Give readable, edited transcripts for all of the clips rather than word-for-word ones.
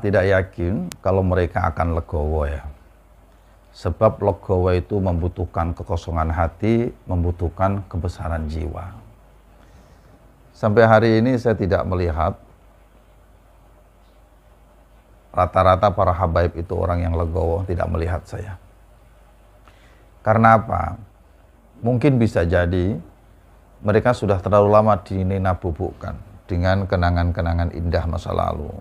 tidak yakin kalau mereka akan legowo ya. Sebab legowo itu membutuhkan kekosongan hati, membutuhkan kebesaran jiwa. Sampai hari ini saya tidak melihat rata-rata para habaib itu orang yang legowo, tidak melihat saya. Karena apa? Mungkin bisa jadi mereka sudah terlalu lama dinabubukkan dengan kenangan-kenangan indah masa lalu.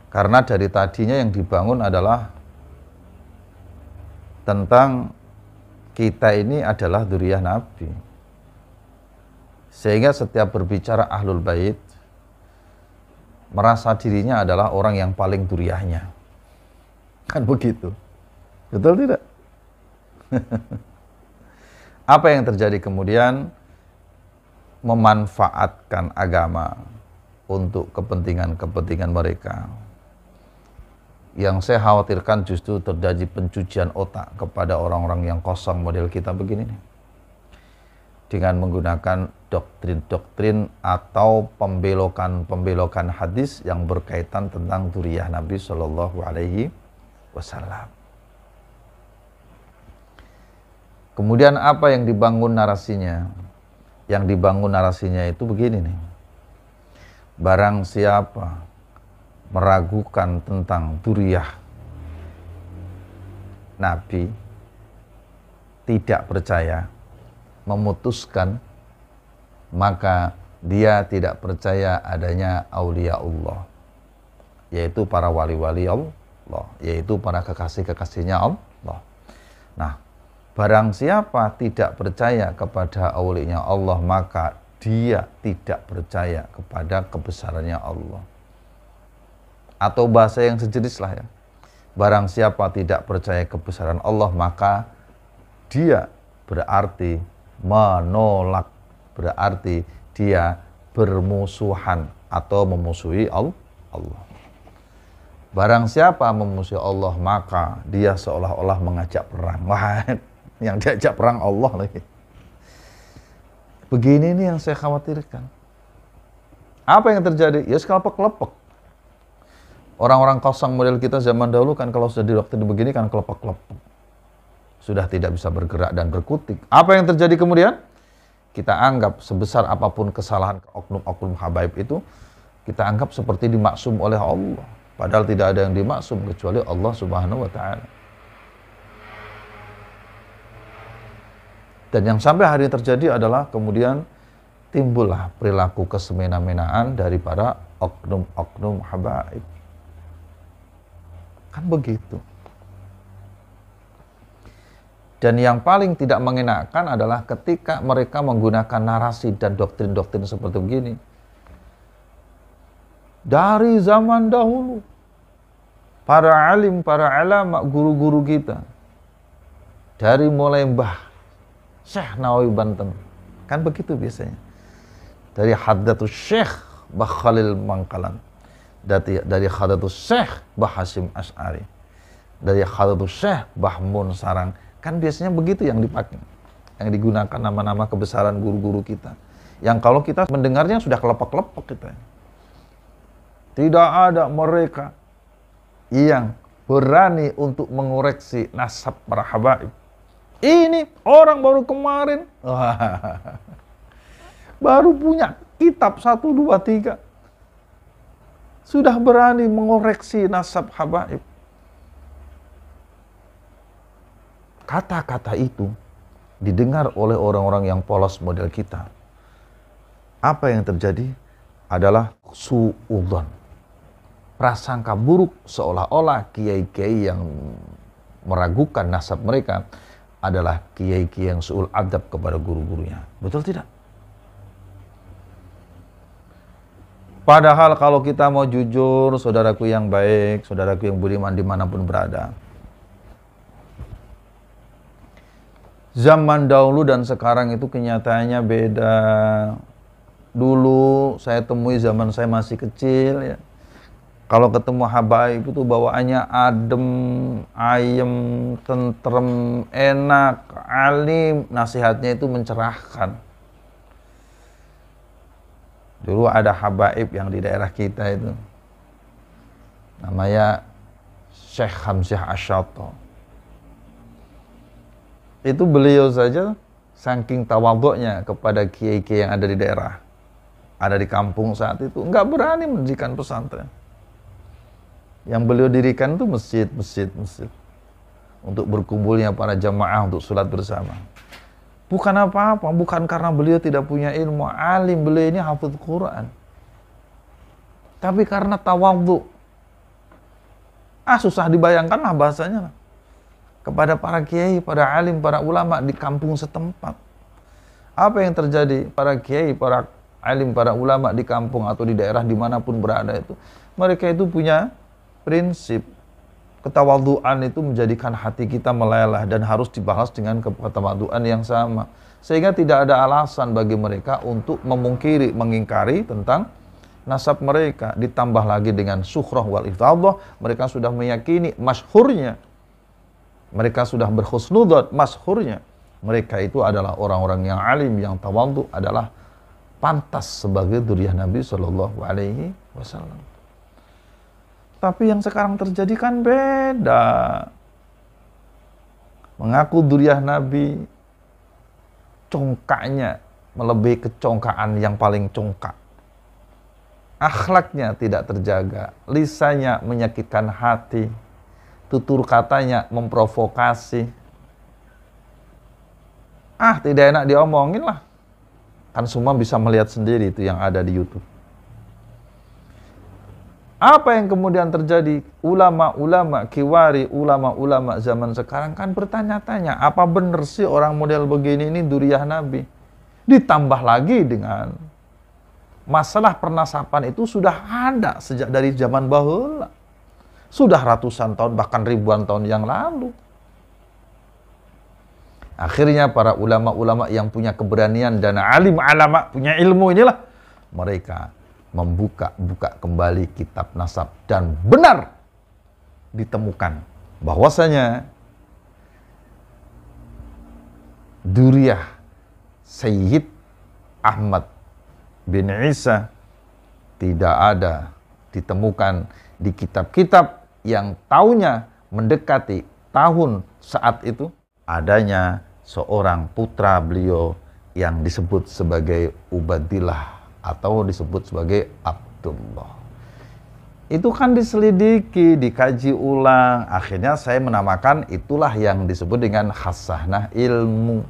Karena dari tadinya yang dibangun adalah tentang kita ini adalah dzurriyyah Nabi. Sehingga setiap berbicara Ahlul Bait merasa dirinya adalah orang yang paling dzurriyyahnya. Kan begitu. Betul tidak? Apa yang terjadi kemudian? Memanfaatkan agama untuk kepentingan-kepentingan mereka. Yang saya khawatirkan justru terjadi pencucian otak kepada orang-orang yang kosong model kita begini nih. Dengan menggunakan doktrin-doktrin atau pembelokan-pembelokan hadis yang berkaitan tentang dzurriyyah Nabi Shallallahu Alaihi Wasallam. Kemudian apa yang dibangun narasinya? Yang dibangun narasinya itu begini nih. Barang siapa meragukan tentang dzurriyyah Nabi, tidak percaya, memutuskan, maka dia tidak percaya adanya aulia Allah, yaitu para wali-wali Allah, yaitu para kekasih-kekasihnya Allah. Nah, barang siapa tidak percaya kepada aulinya Allah, maka dia tidak percaya kepada kebesarannya Allah. Atau bahasa yang sejenis lah ya. Barang siapa tidak percaya kebesaran Allah, maka dia berarti menolak, berarti dia bermusuhan atau memusuhi Allah. Barang siapa memusuhi Allah, maka dia seolah-olah mengajak perang. Wah, yang diajak perang Allah lagi. Begini nih yang saya khawatirkan. Apa yang terjadi? Ya kelepek-kelepek. Orang-orang kosong model kita zaman dahulu kan kalau sudah di waktu begini kan kelepek-kelepek. Sudah tidak bisa bergerak dan berkutik. Apa yang terjadi kemudian? Kita anggap sebesar apapun kesalahan oknum-oknum habaib itu, kita anggap seperti dimaksum oleh Allah. Padahal tidak ada yang dimaksum kecuali Allah Subhanahu wa Ta'ala. Dan yang sampai hari ini terjadi adalah kemudian timbullah perilaku kesemena-menaan dari para oknum-oknum habaib. Kan begitu. Dan yang paling tidak mengenakan adalah ketika mereka menggunakan narasi dan doktrin-doktrin seperti begini. Dari zaman dahulu, para alim, para ulama, guru-guru kita, dari mulai Mbah Syekh Nawawi Banten, kan begitu biasanya. Dari Hadratus Syekh Mbah Khalil Mangkalan, dari Hadratus Syekh Mbah Hasyim Asy'ari, dari Hadratus Syekh Mbah Mun Sarang, kan biasanya begitu yang dipakai, yang digunakan nama-nama kebesaran guru-guru kita. Yang kalau kita mendengarnya sudah kelepek-kelepek kita. Tidak ada mereka yang berani untuk mengoreksi nasab para habaib. Ini orang baru kemarin baru punya kitab 1, 2, 3 sudah berani mengoreksi nasab habaib. Kata-kata itu didengar oleh orang-orang yang polos model kita. Apa yang terjadi adalah suudzon, prasangka buruk, seolah-olah kiai-kiai yang meragukan nasab mereka adalah kiai-kiai yang suul adab kepada guru-gurunya. Betul tidak? Padahal kalau kita mau jujur, saudaraku yang baik, saudaraku yang budiman dimanapun berada, zaman dahulu dan sekarang itu kenyataannya beda. Dulu saya temui zaman saya masih kecil ya. Kalau ketemu habaib itu bawaannya adem, ayem, tentrem, enak, alim, nasihatnya itu mencerahkan. Dulu ada habaib yang di daerah kita itu, namanya Syekh Hamzah Ash-Shato. Itu beliau saja saking tawadhu'nya kepada kiai-kiai yang ada di daerah, ada di kampung saat itu, nggak berani mendirikan pesantren. Yang beliau dirikan itu masjid untuk berkumpulnya para jamaah untuk sholat bersama. Bukan apa-apa, bukan karena beliau tidak punya ilmu, alim, beliau ini hafidz Quran. Tapi karena tawadhu. Susah dibayangkan lah bahasanya lah. Kepada para kiai, para alim, para ulama di kampung setempat. Apa yang terjadi? Para kiai, para alim, para ulama di kampung atau di daerah dimanapun berada itu, mereka itu punya prinsip. Ketawadhuan itu menjadikan hati kita meleleh dan harus dibahas dengan ketawadhuan yang sama. Sehingga tidak ada alasan bagi mereka untuk mengingkari tentang nasab mereka. Ditambah lagi dengan syukhrah wal iftadah, mereka sudah meyakini masyhurnya, mereka sudah berhusnudzon masyhurnya, mereka itu adalah orang-orang yang alim, yang tawadhu, adalah pantas sebagai dzurriyyah Nabi Shallallahu Alaihi Wasallam. Tapi yang sekarang terjadi kan beda. Mengaku dzurriyyah Nabi, congkaknya melebihi kecongkaan yang paling congkak. Akhlaknya tidak terjaga, lisannya menyakitkan hati, tutur katanya memprovokasi. Tidak enak diomongin lah. Kan semua bisa melihat sendiri itu yang ada di YouTube. Apa yang kemudian terjadi? Ulama-ulama kiwari, ulama-ulama zaman sekarang kan bertanya-tanya, apa benar sih orang model begini ini dzurriyyah Nabi? Ditambah lagi dengan masalah pernasaban itu sudah ada sejak dari zaman baheula. Sudah ratusan tahun, bahkan ribuan tahun yang lalu. Akhirnya para ulama-ulama yang punya keberanian dan alim alama, punya ilmu inilah, mereka membuka kembali kitab nasab dan benar ditemukan bahwasanya dzurriyyah Sayyid Ahmad bin Isa tidak ada ditemukan di kitab-kitab yang tahunnya mendekati tahun saat itu. Adanya seorang putra beliau yang disebut sebagai Ubadillah atau disebut sebagai Abdullah. Itu kan diselidiki, dikaji ulang. Akhirnya saya menamakan itulah yang disebut dengan khasanah ilmu.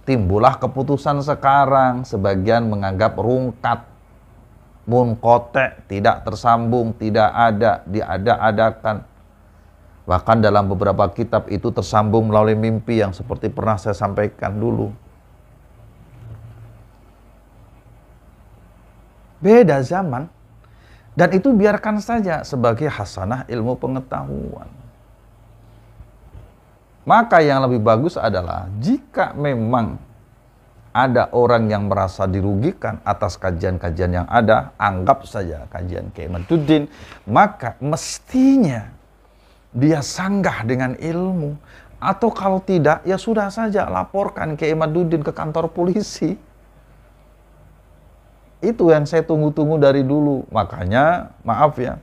Timbullah keputusan sekarang, sebagian menganggap rungkat, munqati', tidak tersambung, tidak ada, diada-adakan. Bahkan dalam beberapa kitab itu tersambung melalui mimpi yang seperti pernah saya sampaikan dulu. Beda zaman. Dan itu biarkan saja sebagai hasanah ilmu pengetahuan. Maka yang lebih bagus adalah jika memang ada orang yang merasa dirugikan atas kajian-kajian yang ada, anggap saja kajian Kiai Imaduddin, maka mestinya dia sanggah dengan ilmu. Atau kalau tidak, ya sudah saja laporkan Kiai Imaduddin ke kantor polisi. Itu yang saya tunggu-tunggu dari dulu. Makanya, maaf ya,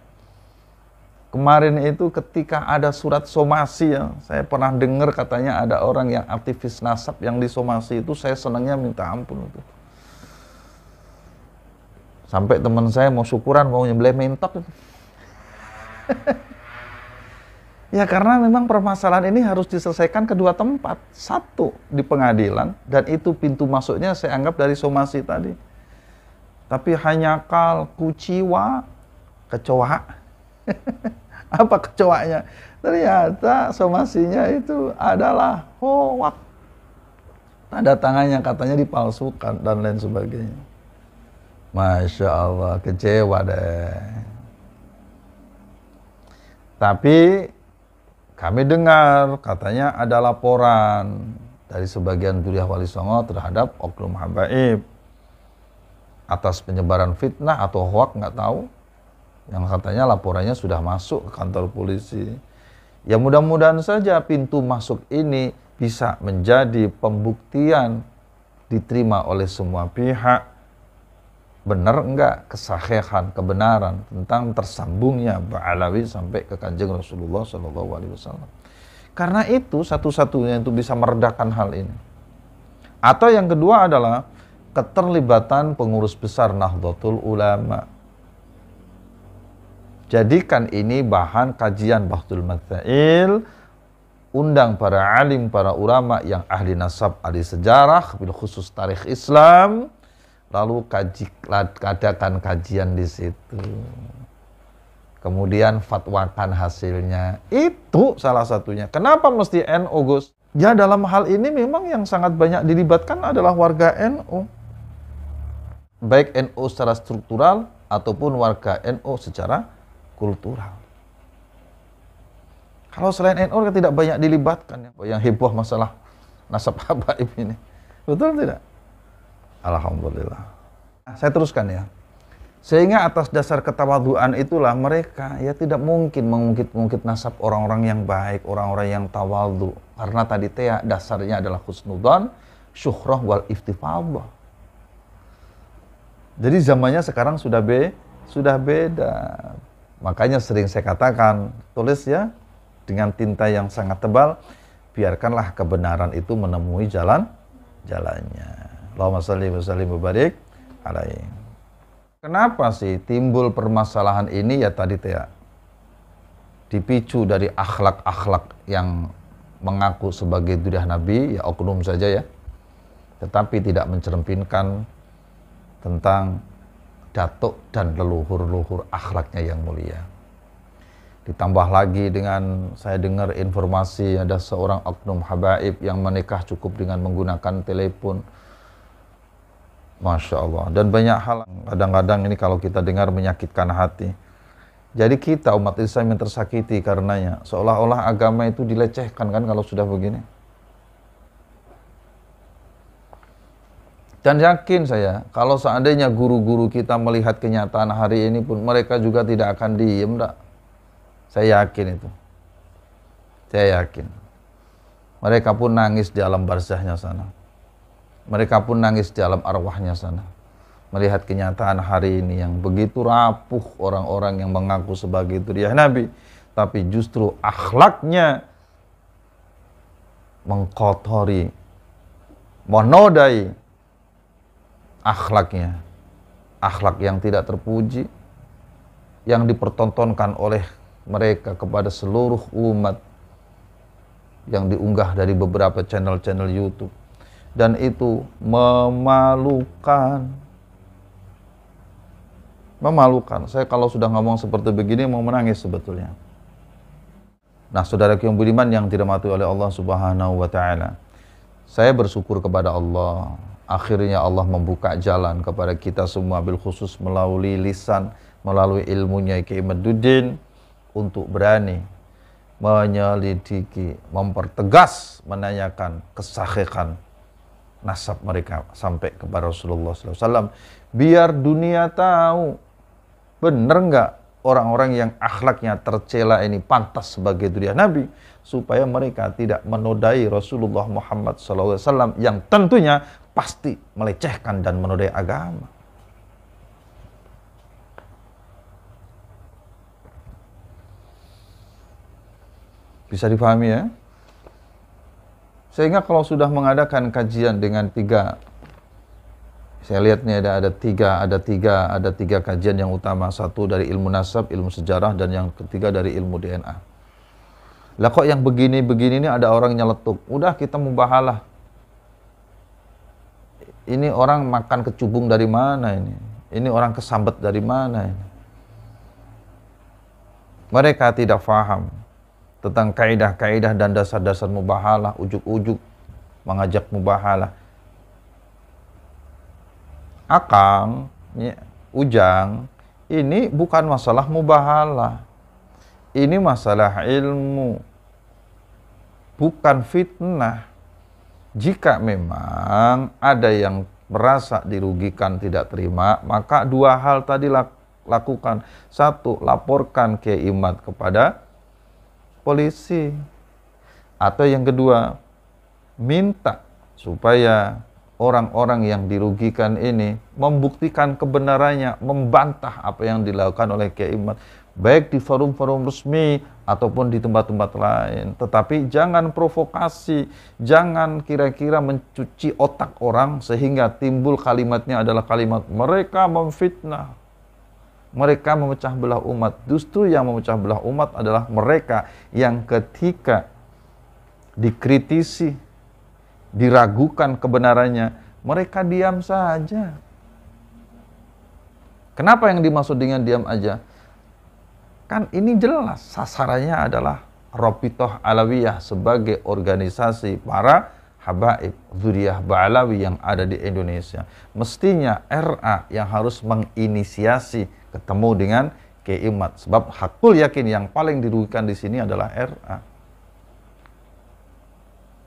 kemarin itu ketika ada surat somasi ya, saya pernah dengar katanya ada orang yang aktivis nasab yang disomasi itu, saya senangnya minta ampun itu. Sampai teman saya mau syukuran, mau nyembelih mentok. Ya karena memang permasalahan ini harus diselesaikan kedua tempat. Satu, di pengadilan, dan itu pintu masuknya saya anggap dari somasi tadi. Tapi hanya kuciwa, kecoa. Apa kecoanya? Ternyata somasinya itu adalah hoak. Tanda tangannya katanya dipalsukan dan lain sebagainya. Masya Allah, kecewa deh. Tapi kami dengar katanya ada laporan dari sebagian dzurriyyah Wali Songo terhadap oknum habaib atas penyebaran fitnah atau hoak, nggak tahu, yang katanya laporannya sudah masuk ke kantor polisi. Ya mudah-mudahan saja pintu masuk ini bisa menjadi pembuktian diterima oleh semua pihak, benar enggak kesahihan, kebenaran tentang tersambungnya Ba'alawi sampai ke Kanjeng Rasulullah SAW. Karena itu satu-satunya itu bisa meredakan hal ini. Atau yang kedua adalah keterlibatan pengurus besar Nahdlatul Ulama. Jadikan ini bahan kajian Bahthul Matsail, undang para alim, para ulama yang ahli nasab, ahli sejarah, bil khusus tarikh Islam, lalu adakan kajian di situ. Kemudian fatwakan hasilnya. Itu salah satunya. Kenapa mesti NU, Gus? Ya dalam hal ini memang yang sangat banyak dilibatkan adalah warga NU. Baik NU secara struktural ataupun warga NU secara kultural. Kalau selain NU kan tidak banyak dilibatkan yang heboh masalah nasab habaib ini. Betul tidak? Alhamdulillah. Saya teruskan ya. Sehingga atas dasar ketawaduan itulah mereka ya tidak mungkin mengungkit-ungkit nasab orang-orang yang baik, orang-orang yang tawadhu. Karena tadi dasarnya adalah husnudzan, syuhrah wal iftifadah. Jadi zamannya sekarang sudah beda. Makanya sering saya katakan, tulis ya dengan tinta yang sangat tebal, biarkanlah kebenaran itu menemui jalannya. Allahumma shalli wa sallim wa barik alaihi. Kenapa sih timbul permasalahan ini? Ya tadi dipicu dari akhlak-akhlak yang mengaku sebagai duriah Nabi, ya oknum saja ya, tetapi tidak mencerminkan tentang datuk dan leluhur-leluhur akhlaknya yang mulia. Ditambah lagi dengan saya dengar informasi ada seorang oknum habaib yang menikah cukup dengan menggunakan telepon. Masya Allah. Dan banyak hal kadang-kadang ini kalau kita dengar menyakitkan hati. Jadi kita umat Islam yang tersakiti karenanya. Seolah-olah agama itu dilecehkan kan kalau sudah begini. Dan yakin saya, kalau seandainya guru-guru kita melihat kenyataan hari ini pun, mereka juga tidak akan diem, enggak. Saya yakin itu. Saya yakin. Mereka pun nangis di alam barzahnya sana. Mereka pun nangis di alam arwahnya sana. Melihat kenyataan hari ini yang begitu rapuh orang-orang yang mengaku sebagai duriah Nabi. Tapi justru akhlaknya mengkotori, menodai akhlaknya. Akhlak yang tidak terpuji, yang dipertontonkan oleh mereka kepada seluruh umat, yang diunggah dari beberapa channel-channel YouTube. Dan itu memalukan. Memalukan. Saya kalau sudah ngomong seperti begini mau menangis sebetulnya. Nah, saudaraku yang budiman yang dirahmati oleh Allah Subhanahu wa taala. Saya bersyukur kepada Allah. Akhirnya Allah membuka jalan kepada kita semua bil khusus melalui lisan, melalui ilmunya Kiai Imaduddin untuk berani menyelidiki, mempertegas, menanyakan kesahihan nasab mereka sampai kepada Rasulullah SAW. Biar dunia tahu benar nggak orang-orang yang akhlaknya tercela ini pantas sebagai duriah Nabi, supaya mereka tidak menodai Rasulullah Muhammad SAW yang tentunya pasti melecehkan dan menodai agama. Bisa dipahami ya? Sehingga kalau sudah mengadakan kajian dengan tiga, saya lihat nih ada tiga kajian yang utama. Satu dari ilmu nasab, ilmu sejarah, dan yang ketiga dari ilmu DNA. Lah kok yang begini-begini ini ada orang nyeletuk. Udah kita mubahalah. Ini orang makan kecubung dari mana ini? Ini orang kesambet dari mana ini? Mereka tidak faham tentang kaidah-kaidah dan dasar-dasar mubahalah, ujuk-ujuk mengajak mubahalah. Akang, Ujang, ini bukan masalah mubahalah. Ini masalah ilmu, bukan fitnah. Jika memang ada yang merasa dirugikan, tidak terima, maka dua hal tadi lakukan. Satu, laporkan ke Imad kepada polisi. Atau yang kedua, minta supaya orang-orang yang dirugikan ini membuktikan kebenarannya, membantah apa yang dilakukan oleh Kiai Imad, baik di forum-forum resmi ataupun di tempat-tempat lain. Tetapi jangan provokasi, jangan kira-kira mencuci otak orang sehingga timbul kalimatnya adalah kalimat mereka memfitnah, mereka memecah belah umat. Justru yang memecah belah umat adalah mereka yang ketika dikritisi, diragukan kebenarannya, mereka diam saja. Kenapa yang dimaksud dengan diam aja? Kan ini jelas sasarannya adalah Rabithah Alawiyah sebagai organisasi para habaib dzurriyyah Ba'alawi yang ada di Indonesia. Mestinya RA yang harus menginisiasi ketemu dengan Kiai Imad, sebab hakul yakin yang paling dirugikan di sini adalah RA.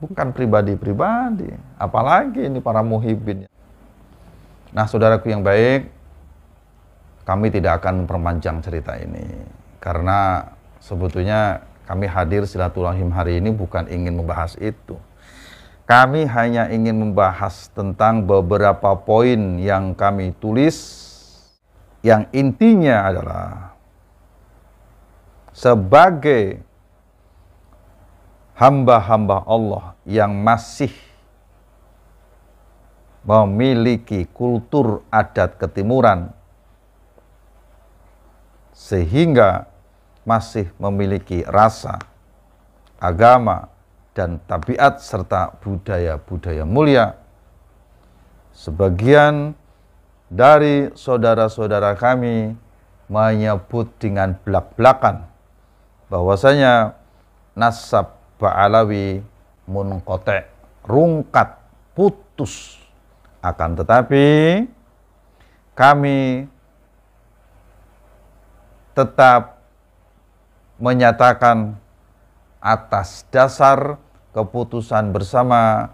Bukan pribadi-pribadi, apalagi ini para muhibin. Nah, saudaraku yang baik, kami tidak akan memperpanjang cerita ini, karena sebetulnya kami hadir silaturahim hari ini bukan ingin membahas itu. Kami hanya ingin membahas tentang beberapa poin yang kami tulis, yang intinya adalah sebagai hamba-hamba Allah yang masih memiliki kultur adat ketimuran, sehingga masih memiliki rasa, agama, dan tabiat serta budaya-budaya mulia. Sebagian dari saudara-saudara kami menyebut dengan belak-belakan bahwasanya nasab Ba'alawi munqati', rungkat, putus. Akan tetapi kami tetap menyatakan atas dasar keputusan bersama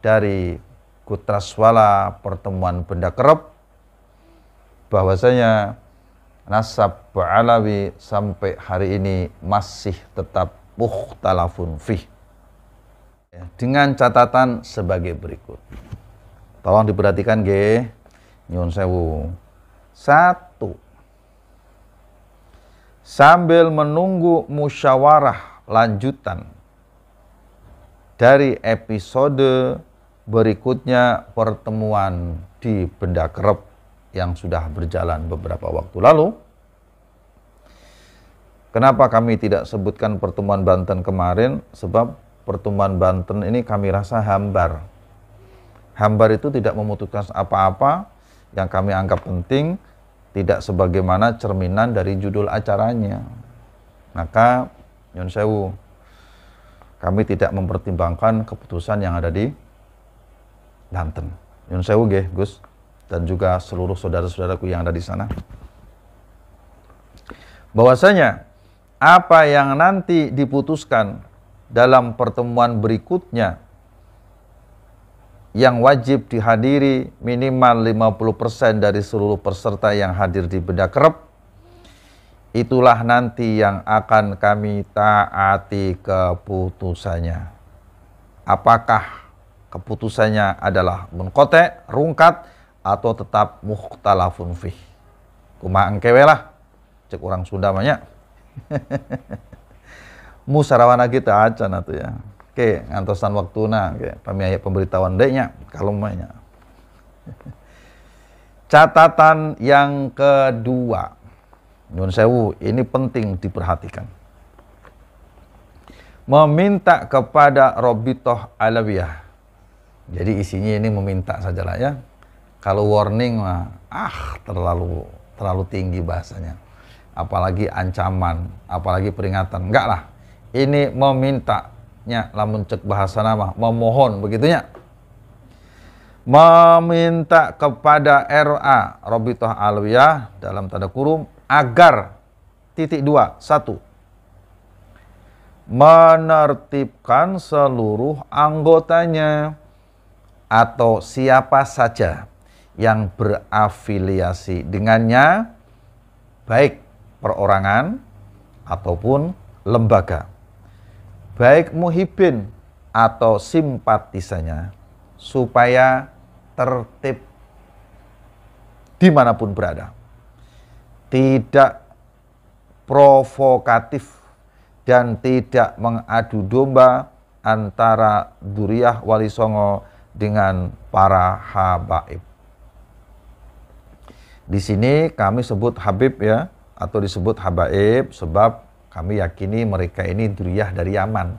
dari Kutraswala Pertemuan Benda Kerep bahwasanya nasab Ba'alawi sampai hari ini masih tetap mukhtalafun fih, dengan catatan sebagai berikut. Tolong diperhatikan nggih, nyuwun sewu. 1. Sambil menunggu musyawarah lanjutan dari episode berikutnya pertemuan di Benda Kerep yang sudah berjalan beberapa waktu lalu. Kenapa kami tidak sebutkan pertemuan Banten kemarin? Sebab pertemuan Banten ini kami rasa hambar. Hambar itu tidak memutuskan apa-apa yang kami anggap penting, tidak sebagaimana cerminan dari judul acaranya. Maka, nyun sewu, kami tidak mempertimbangkan keputusan yang ada di Banten. Nyun sewu nggih, Gus, dan juga seluruh saudara-saudaraku yang ada di sana. Bahwasanya apa yang nanti diputuskan dalam pertemuan berikutnya yang wajib dihadiri minimal 50% dari seluruh peserta yang hadir di Benda Kerep, itulah nanti yang akan kami taati keputusannya. Apakah keputusannya adalah munqati', rungkat, atau tetap mukhtalafun fih. Kumaha engkewe lah, cek orang Sunda banyak. Musarawana kita acan atuh ya. Oke, ngantosan waktuna, oke, pamiaya pemberitahuan deknya kalau mainnya. Catatan yang kedua, nyun sewu, ini penting diperhatikan. Meminta kepada Rabithah Alawiyah. Jadi isinya ini meminta sajalah ya. Kalau warning mah, terlalu tinggi bahasanya. Apalagi ancaman, apalagi peringatan. Enggak lah, ini memintanya, lamun cek bahasa nama, memohon, begitunya. Meminta kepada RA, Rabithah Alawiyah, dalam tanda kurung, agar, 1, menertibkan seluruh anggotanya, atau siapa saja yang berafiliasi dengannya, baik perorangan ataupun lembaga, baik muhibin atau simpatisannya, supaya tertib dimanapun berada, tidak provokatif dan tidak mengadu domba antara dzurriyyah Wali Songo dengan para habaib. Di sini kami sebut Habib ya, atau disebut habaib sebab kami yakini mereka ini dzurriyyah dari Yaman.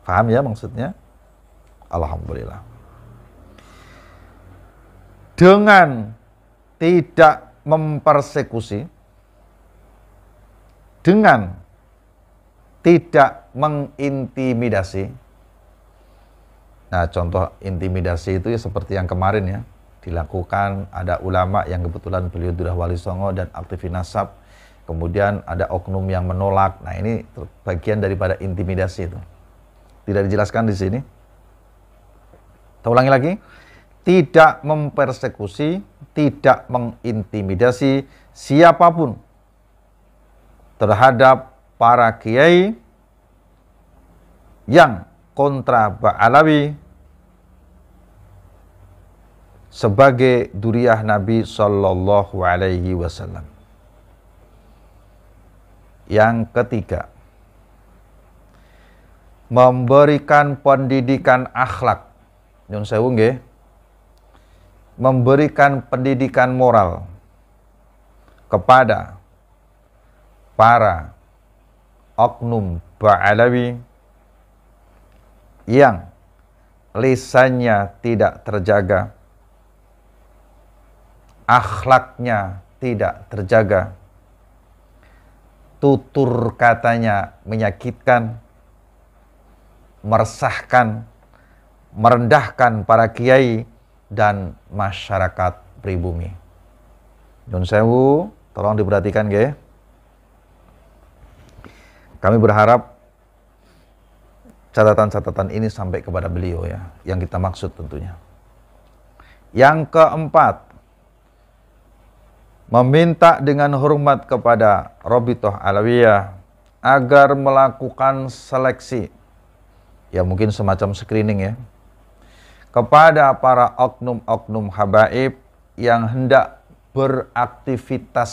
Paham ya maksudnya? Alhamdulillah. Dengan tidak mempersekusi, dengan tidak mengintimidasi. Nah, contoh intimidasi itu ya seperti yang kemarin ya, dilakukan ada ulama yang kebetulan beliau sudah Wali Songo dan aktif nasab, kemudian ada oknum yang menolak. Nah, ini bagian daripada intimidasi itu. Tidak dijelaskan di sini. Kita ulangi lagi. Tidak mempersekusi, tidak mengintimidasi siapapun terhadap para kiai yang kontra Ba'alawi sebagai dzurriyyah Nabi Sallallahu Alaihi Wasallam. Yang ketiga, memberikan pendidikan akhlak, nyun sewu nggih, memberikan pendidikan moral kepada para oknum Ba'alawi yang lisannya tidak terjaga, akhlaknya tidak terjaga, tutur katanya menyakitkan, meresahkan, merendahkan para kiai dan masyarakat pribumi. Nyun sewu, tolong diperhatikan nggih. Kami berharap catatan-catatan ini sampai kepada beliau ya, yang kita maksud tentunya. Yang keempat, meminta dengan hormat kepada Rabithah Alawiyah agar melakukan seleksi, ya mungkin semacam screening ya, kepada para oknum-oknum habaib yang hendak beraktivitas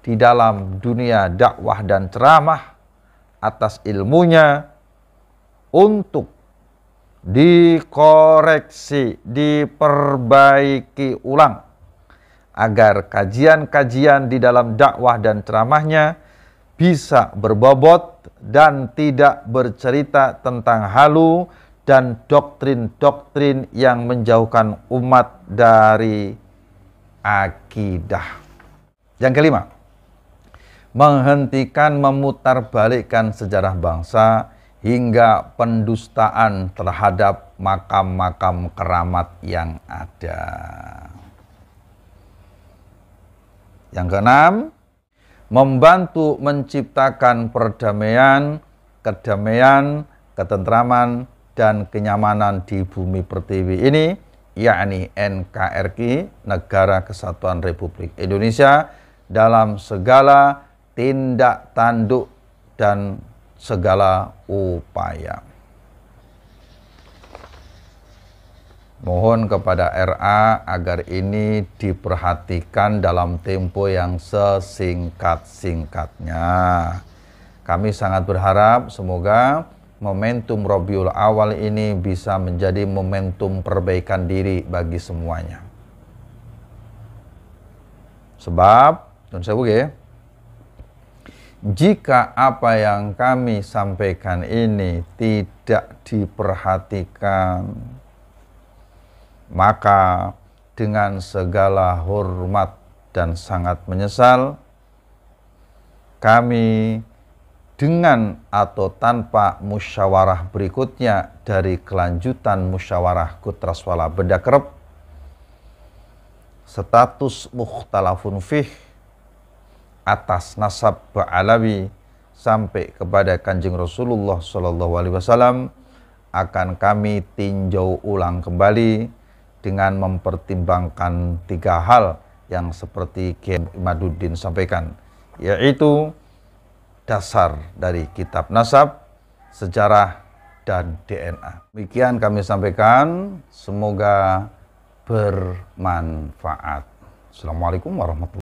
di dalam dunia dakwah dan ceramah atas ilmunya, untuk dikoreksi, diperbaiki ulang agar kajian-kajian di dalam dakwah dan ceramahnya bisa berbobot dan tidak bercerita tentang halu dan doktrin-doktrin yang menjauhkan umat dari akidah. Yang kelima, menghentikan memutarbalikkan sejarah bangsa hingga pendustaan terhadap makam-makam keramat yang ada. Yang keenam, membantu menciptakan perdamaian, kedamaian, ketentraman, dan kenyamanan di bumi pertiwi ini, yakni NKRI, Negara Kesatuan Republik Indonesia, dalam segala tindak tanduk dan segala upaya. Mohon kepada RA agar ini diperhatikan dalam tempo yang sesingkat-singkatnya. Kami sangat berharap semoga momentum Rabiul Awal ini bisa menjadi momentum perbaikan diri bagi semuanya. Sebab, jika apa yang kami sampaikan ini tidak diperhatikan, maka dengan segala hormat dan sangat menyesal, kami dengan atau tanpa musyawarah berikutnya dari kelanjutan musyawarah Kutraswala Benda Kerep, status mukhtalafun fih atas nasab Ba'alawi sampai kepada Kanjeng Rasulullah SAW akan kami tinjau ulang kembali dengan mempertimbangkan 3 hal yang seperti Kiai Imaduddin sampaikan, yaitu dasar dari kitab nasab, sejarah, dan DNA. Demikian kami sampaikan, semoga bermanfaat. Assalamualaikum warahmatullahi wabarakatuh.